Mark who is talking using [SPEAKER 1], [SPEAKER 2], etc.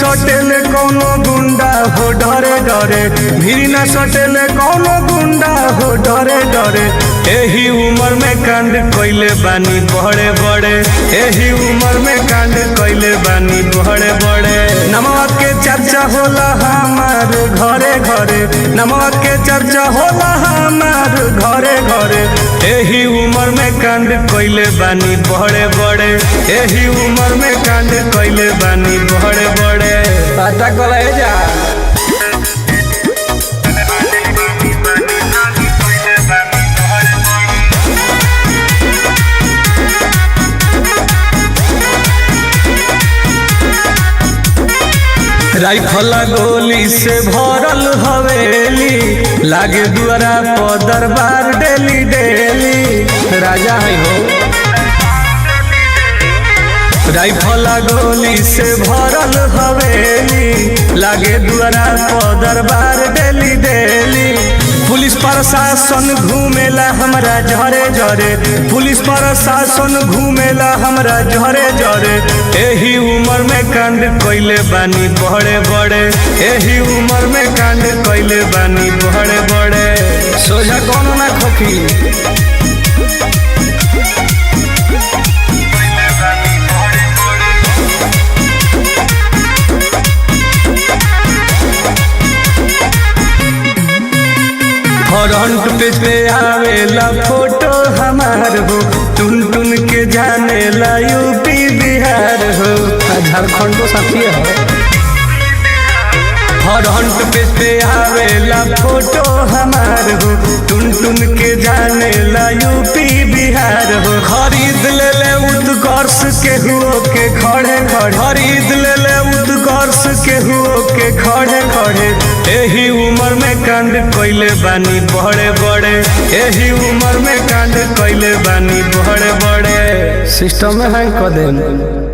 [SPEAKER 1] सटेले कौनो गुंडा हो डरे डरे, भीड़ न सटेले कौनो गुंडा हो डरे डरे। एही उम्र में कांड कइले बानी बड़े बड़े, एही उम्र में कांड कइले बानी बड़े बड़े। नमवा के चर्चा होला हमार घरे घरे, नमवा के चर्चा होला हमार घरे घरे। एही उम्र में कांड कइले बानी बड़े बड़े, एही उम्र में कांड कइले बानी बड़े बड़े। पता कले जा राइफला गोली से भरल हवेली, लागे दुआरा पर दरबार डेली डेली। राजा है हो राइफला गोली से भरल हवेली, लागे दुआरा पर दरबार डेली डेली। पुलिस प्रशासन घूमेला हमरा झरे झरे, पुलिस प्रशासन घूमेला हमरा झरे झरे। एही उम्र में कांड कइले बानी बड़े बड़े, एही उम्र में कांड कइले बानी बड़े बड़े। सोझा कौन ना खोखी फ्रंट पेज पे आवेला फोटो हमार हो, टुन टुन के जाने ला यूपी बिहार हो। झारखंड तो साथी है। फ्रंट पेज पे आवेला फोटो हमार हो, टुन टुन के जाने ला यूपी बिहार हो। खरीद ले ले उत्कर्ष के हुओ के खड़े खड़े, खरीद ले ले उत्कर्ष के हुओ के खड़े खड़े। एही उम्र में कांड कइले बानी बड़े बड़े, एही उम्र में कांड कइले बानी बड़े बड़े। सिस्टम में हैंग कर दे।